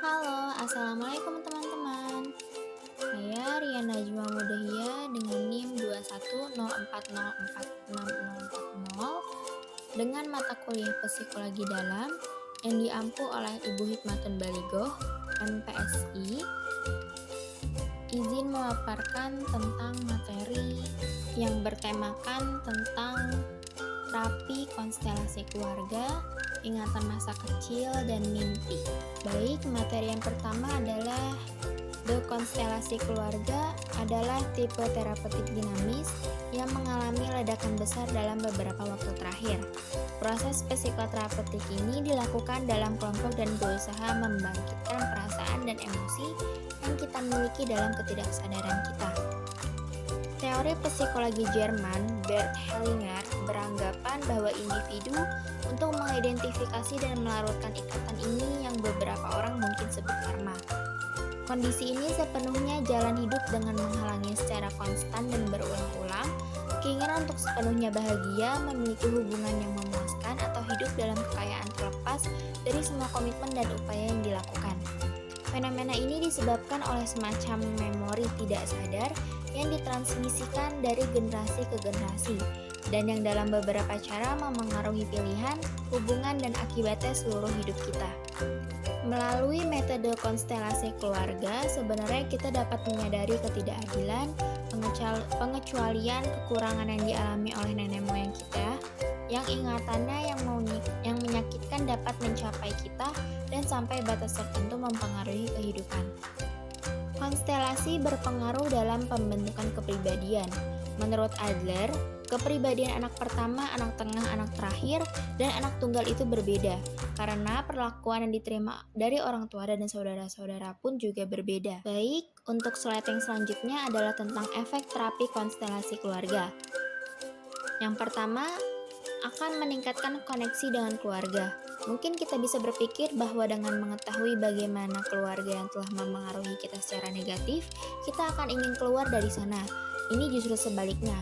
Halo, assalamualaikum teman-teman. Saya Rian Najwa Mudahya dengan NIM 21040466040 dengan mata kuliah Psikologi Dalam yang diampu oleh Ibu Hikmatun Baligoh, MPSI. Izin memaparkan tentang materi yang bertemakan tentang terapi konstelasi keluarga, ingatan masa kecil, dan mimpi. Baik, materi yang pertama adalah konstelasi keluarga adalah tipe terapeutik dinamis yang mengalami ledakan besar dalam beberapa waktu terakhir. Proses psikoterapeutik ini dilakukan dalam kelompok dan berusaha membangkitkan perasaan dan emosi yang kita miliki dalam ketidaksadaran kita. Teori psikologi Jerman, Bert Hellinger, beranggapan bahwa individu untuk mengidentifikasi dan melarutkan ikatan ini yang beberapa orang mungkin sebut karma. Kondisi ini sepenuhnya jalan hidup dengan menghalangi secara konstan dan berulang-ulang keinginan untuk sepenuhnya bahagia, memiliki hubungan yang memuaskan, atau hidup dalam kekayaan terlepas dari semua komitmen dan upaya yang dilakukan. Fenomena ini disebabkan oleh semacam memori tidak sadar yang ditransmisikan dari generasi ke generasi dan yang dalam beberapa cara memengaruhi pilihan, hubungan, dan akibatnya seluruh hidup kita. Melalui metode konstelasi keluarga, sebenarnya kita dapat menyadari ketidakadilan, pengecualian, kekurangan yang dialami oleh nenek moyang kita, yang ingatannya yang menyakitkan dapat mencapai kita dan sampai batas tertentu mempengaruhi kehidupan. Konstelasi berpengaruh dalam pembentukan kepribadian. Menurut Adler, kepribadian anak pertama, anak tengah, anak terakhir, dan anak tunggal itu berbeda karena perlakuan yang diterima dari orang tua dan saudara-saudara pun juga berbeda. Baik, untuk slide yang selanjutnya adalah tentang efek terapi konstelasi keluarga. Yang pertama, akan meningkatkan koneksi dengan keluarga. Mungkin kita bisa berpikir bahwa dengan mengetahui bagaimana keluarga yang telah memengaruhi kita secara negatif, kita akan ingin keluar dari sana. Ini justru sebaliknya.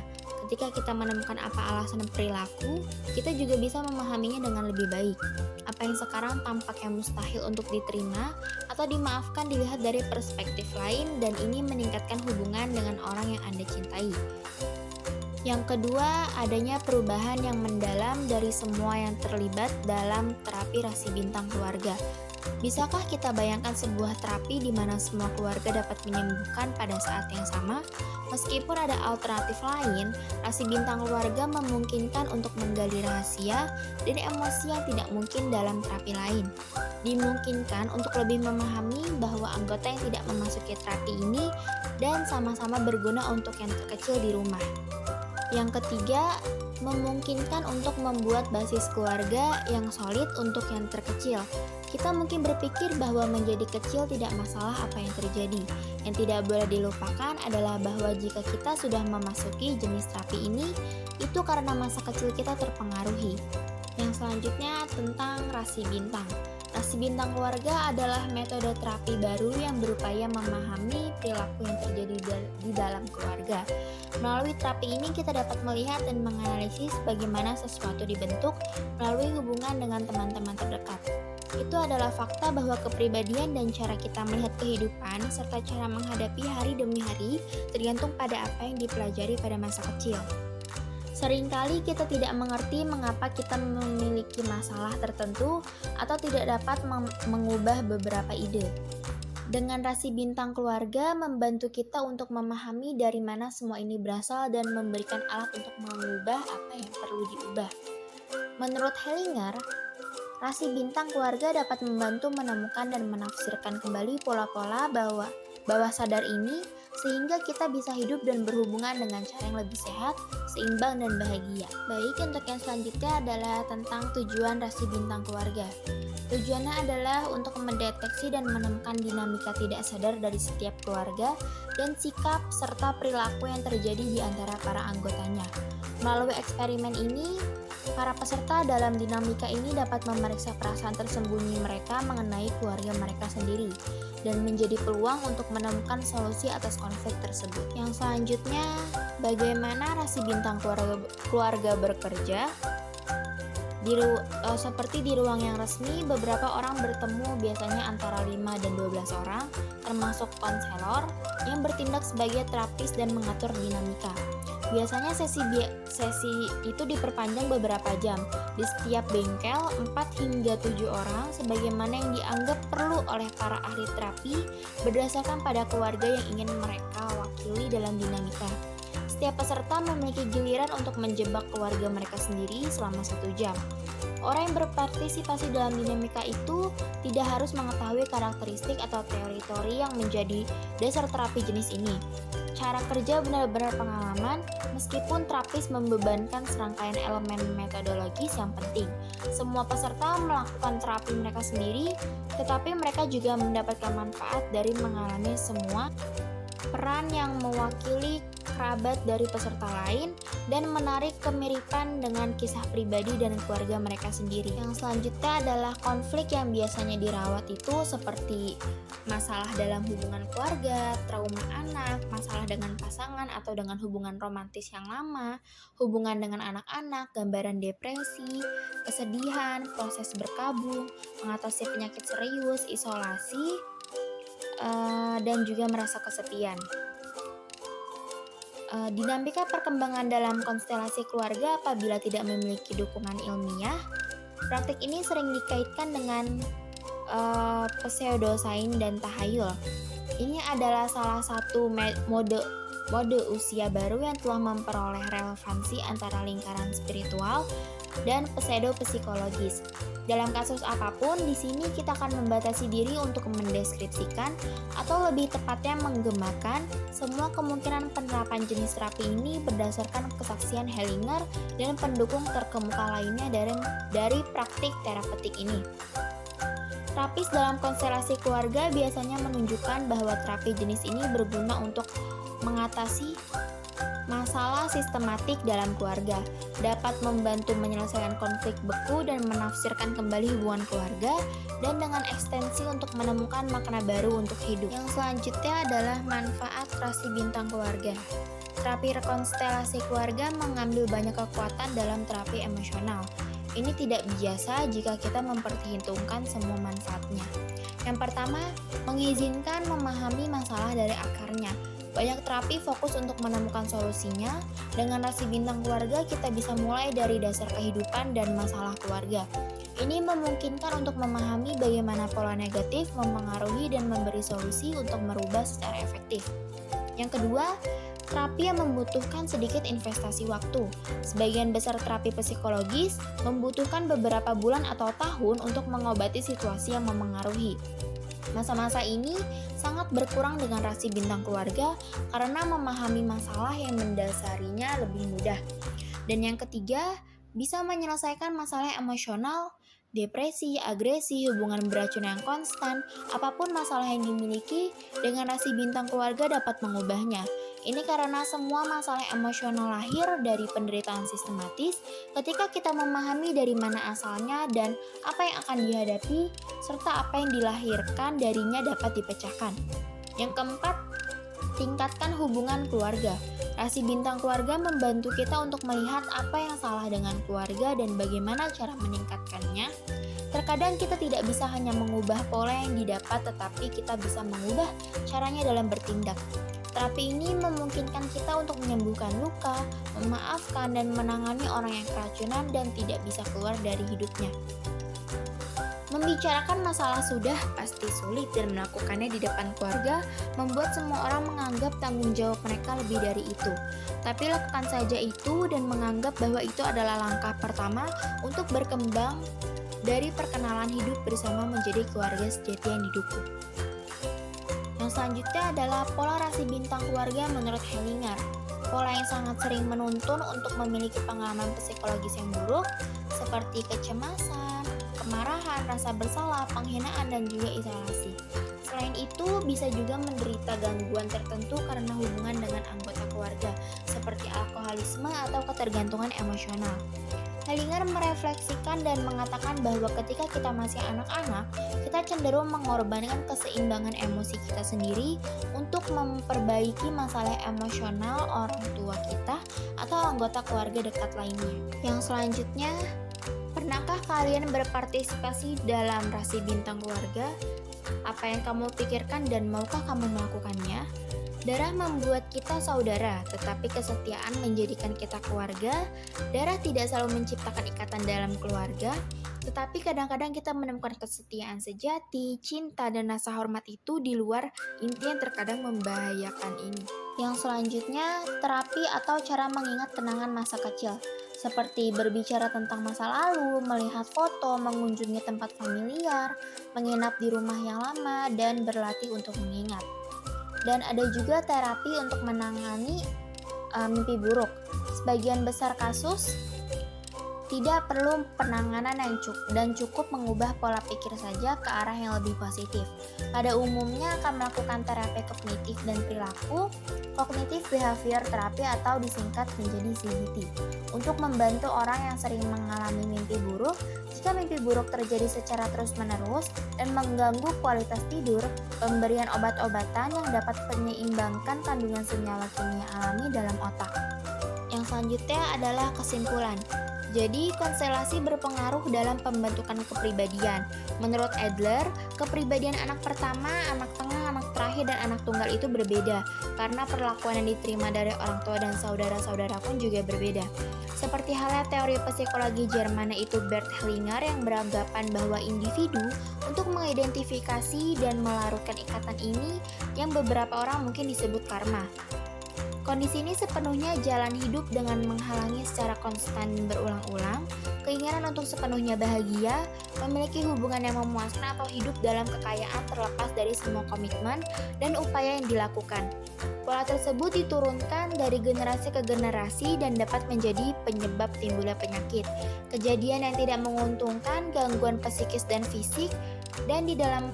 Ketika kita menemukan apa alasan perilaku, kita juga bisa memahaminya dengan lebih baik. Apa yang sekarang tampaknya mustahil untuk diterima atau dimaafkan dilihat dari perspektif lain, dan ini meningkatkan hubungan dengan orang yang Anda cintai. Yang kedua, adanya perubahan yang mendalam dari semua yang terlibat dalam terapi rasi bintang keluarga. Bisakah kita bayangkan sebuah terapi di mana semua keluarga dapat menyembuhkan pada saat yang sama? Meskipun ada alternatif lain, rasi bintang keluarga memungkinkan untuk menggali rahasia dan emosi yang tidak mungkin dalam terapi lain. Dimungkinkan untuk lebih memahami bahwa anggota yang tidak memasuki terapi ini dan sama-sama berguna untuk yang terkecil di rumah. Yang ketiga, memungkinkan untuk membuat basis keluarga yang solid untuk yang terkecil. Kita mungkin berpikir bahwa menjadi kecil tidak masalah apa yang terjadi. Yang tidak boleh dilupakan adalah bahwa jika kita sudah memasuki jenis terapi ini, itu karena masa kecil kita terpengaruhi. Yang selanjutnya tentang rasi bintang. Rasi bintang keluarga adalah metode terapi baru yang berupaya memahami perilaku yang terjadi di dalam keluarga. Melalui terapi ini kita dapat melihat dan menganalisis bagaimana sesuatu dibentuk melalui hubungan dengan teman-teman terdekat. Itu adalah fakta bahwa kepribadian dan cara kita melihat kehidupan serta cara menghadapi hari demi hari tergantung pada apa yang dipelajari pada masa kecil. Seringkali kita tidak mengerti mengapa kita memiliki masalah tertentu atau tidak dapat mengubah beberapa ide. Dengan rasi bintang keluarga membantu kita untuk memahami dari mana semua ini berasal dan memberikan alat untuk mengubah apa yang perlu diubah. Menurut Hellinger, rasi bintang keluarga dapat membantu menemukan dan menafsirkan kembali pola-pola bawah sadar ini sehingga kita bisa hidup dan berhubungan dengan cara yang lebih sehat, seimbang, dan bahagia. Baik, untuk yang selanjutnya adalah tentang tujuan rasi bintang keluarga. Tujuannya adalah untuk mendeteksi dan menemukan dinamika tidak sadar dari setiap keluarga dan sikap serta perilaku yang terjadi di antara para anggotanya. Melalui eksperimen ini, para peserta dalam dinamika ini dapat memeriksa perasaan tersembunyi mereka mengenai keluarga mereka sendiri dan menjadi peluang untuk menemukan solusi atas konflik tersebut. Yang selanjutnya, bagaimana rasi bintang keluarga bekerja? Seperti di ruang yang resmi, beberapa orang bertemu, biasanya antara 5 dan 12 orang, termasuk konselor yang bertindak sebagai terapis dan mengatur dinamika. Biasanya sesi itu diperpanjang beberapa jam. Di setiap bengkel 4 hingga 7 orang sebagaimana yang dianggap perlu oleh para ahli terapi berdasarkan pada keluarga yang ingin mereka wakili dalam dinamika. Setiap peserta memiliki giliran untuk menjebak keluarga mereka sendiri selama 1 jam. Orang yang berpartisipasi dalam dinamika itu tidak harus mengetahui karakteristik atau teori-teori yang menjadi dasar terapi jenis ini. Cara kerja benar-benar pengalaman, meskipun terapis membebankan serangkaian elemen metodologis yang penting. Semua peserta melakukan terapi mereka sendiri, tetapi mereka juga mendapatkan manfaat dari mengalami semua peran yang mewakili kerabat dari peserta lain dan menarik kemiripan dengan kisah pribadi dan keluarga mereka sendiri. Yang selanjutnya adalah konflik yang biasanya dirawat itu seperti masalah dalam hubungan keluarga, trauma anak, masalah dengan pasangan atau dengan hubungan romantis yang lama, hubungan dengan anak-anak, gambaran depresi, kesedihan, proses berkabung, mengatasi penyakit serius, isolasi, dan juga merasa kesepian. Dinamika perkembangan dalam konstelasi keluarga apabila tidak memiliki dukungan ilmiah. Praktik ini sering dikaitkan dengan pseudosains dan tahayul. Ini adalah salah satu mode usia baru yang telah memperoleh relevansi antara lingkaran spiritual dan pseudopsikologis. Dalam kasus apapun, di sini kita akan membatasi diri untuk mendeskripsikan atau lebih tepatnya menggemakan semua kemungkinan penerapan jenis terapi ini berdasarkan kesaksian Hellinger dan pendukung terkemuka lainnya dari praktik terapeutik ini. Terapis dalam konstelasi keluarga biasanya menunjukkan bahwa terapi jenis ini berguna untuk mengatasi masalah sistematik dalam keluarga, dapat membantu menyelesaikan konflik beku dan menafsirkan kembali hubungan keluarga, dan dengan ekstensi untuk menemukan makna baru untuk hidup. Yang selanjutnya adalah manfaat rasi bintang keluarga. Terapi rekonstelasi keluarga mengambil banyak kekuatan dalam terapi emosional. Ini tidak biasa jika kita memperhitungkan semua manfaatnya. Yang pertama, mengizinkan memahami masalah dari akarnya. Banyak terapi fokus untuk menemukan solusinya. Dengan rasi bintang keluarga, kita bisa mulai dari dasar kehidupan dan masalah keluarga. Ini memungkinkan untuk memahami bagaimana pola negatif mempengaruhi dan memberi solusi untuk merubah secara efektif. Yang kedua, terapi yang membutuhkan sedikit investasi waktu. Sebagian besar terapi psikologis membutuhkan beberapa bulan atau tahun untuk mengobati situasi yang memengaruhi. Masa-masa ini sangat berkurang dengan rasi bintang keluarga karena memahami masalah yang mendasarinya lebih mudah. Dan yang ketiga, bisa menyelesaikan masalah emosional, depresi, agresi, hubungan beracun yang konstan, apapun masalah yang dimiliki, dengan rasi bintang keluarga dapat mengubahnya. Ini karena semua masalah emosional lahir dari penderitaan sistematis. Ketika kita memahami dari mana asalnya dan apa yang akan dihadapi, serta apa yang dilahirkan darinya dapat dipecahkan. Yang keempat, tingkatkan hubungan keluarga. Rasi bintang keluarga membantu kita untuk melihat apa yang salah dengan keluarga dan bagaimana cara meningkatkannya. Terkadang kita tidak bisa hanya mengubah pola yang didapat, tetapi kita bisa mengubah caranya dalam bertindak. Terapi ini memungkinkan kita untuk menyembuhkan luka, memaafkan, dan menangani orang yang keracunan dan tidak bisa keluar dari hidupnya. Membicarakan masalah sudah pasti sulit, dan melakukannya di depan keluarga membuat semua orang menganggap tanggung jawab mereka lebih dari itu. Tapi lakukan saja itu dan menganggap bahwa itu adalah langkah pertama untuk berkembang dari perkenalan hidup bersama menjadi keluarga sejati yang didukung. Yang selanjutnya adalah pola rasi bintang keluarga menurut Hellinger. Pola yang sangat sering menuntun untuk memiliki pengalaman psikologis yang buruk seperti kecemasan, kemarahan, rasa bersalah, penghinaan, dan juga isolasi. Selain itu, bisa juga menderita gangguan tertentu karena hubungan dengan anggota keluarga, seperti alkoholisme atau ketergantungan emosional. Hellinger merefleksikan dan mengatakan bahwa ketika kita masih anak-anak, kita cenderung mengorbankan keseimbangan emosi kita sendiri untuk memperbaiki masalah emosional orang tua kita atau anggota keluarga dekat lainnya. Yang selanjutnya, Pernahkah kalian berpartisipasi dalam rasi bintang keluarga? Apa yang kamu pikirkan dan maukah kamu melakukannya? Darah membuat kita saudara, tetapi kesetiaan menjadikan kita keluarga. Darah tidak selalu menciptakan ikatan dalam keluarga, tetapi kadang-kadang kita menemukan kesetiaan sejati, cinta, dan rasa hormat itu di luar inti yang terkadang membahayakan ini. Yang selanjutnya, terapi atau cara mengingat kenangan masa kecil. Seperti berbicara tentang masa lalu, melihat foto, mengunjungi tempat familiar, menginap di rumah yang lama, dan berlatih untuk mengingat. Dan ada juga terapi untuk menangani mimpi buruk. Sebagian besar kasus tidak perlu penanganan yang cukup mengubah pola pikir saja ke arah yang lebih positif. Pada umumnya akan melakukan terapi kognitif dan perilaku, kognitif behavior terapi atau disingkat menjadi CBT, untuk membantu orang yang sering mengalami mimpi buruk. Jika mimpi buruk terjadi secara terus-menerus dan mengganggu kualitas tidur, pemberian obat-obatan yang dapat menyeimbangkan kandungan senyawa kimia alami dalam otak. Yang selanjutnya adalah kesimpulan. Jadi, konstelasi berpengaruh dalam pembentukan kepribadian. Menurut Adler, kepribadian anak pertama, anak tengah, anak terakhir, dan anak tunggal itu berbeda, karena perlakuan yang diterima dari orang tua dan saudara-saudara pun juga berbeda. Seperti halnya teori psikologi Jerman yaitu Bert Hellinger yang beranggapan bahwa individu untuk mengidentifikasi dan melarutkan ikatan ini yang beberapa orang mungkin disebut karma. Kondisi ini sepenuhnya jalan hidup dengan menghalangi secara konstan berulang-ulang, keinginan untuk sepenuhnya bahagia, memiliki hubungan yang memuaskan atau hidup dalam kekayaan terlepas dari semua komitmen dan upaya yang dilakukan. Pola tersebut diturunkan dari generasi ke generasi dan dapat menjadi penyebab timbulnya penyakit, kejadian yang tidak menguntungkan, gangguan psikis dan fisik, dan di dalam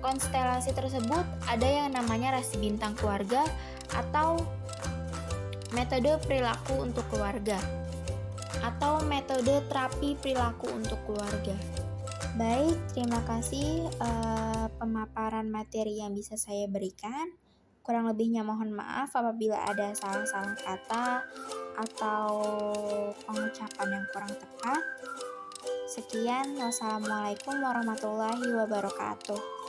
konstelasi tersebut ada yang namanya rasi bintang keluarga atau metode perilaku untuk keluarga atau metode terapi perilaku untuk keluarga. Baik, terima kasih pemaparan materi yang bisa saya berikan. Kurang lebihnya mohon maaf apabila ada salah-salah kata atau pengucapan yang kurang tepat. Sekian, wassalamualaikum warahmatullahi wabarakatuh.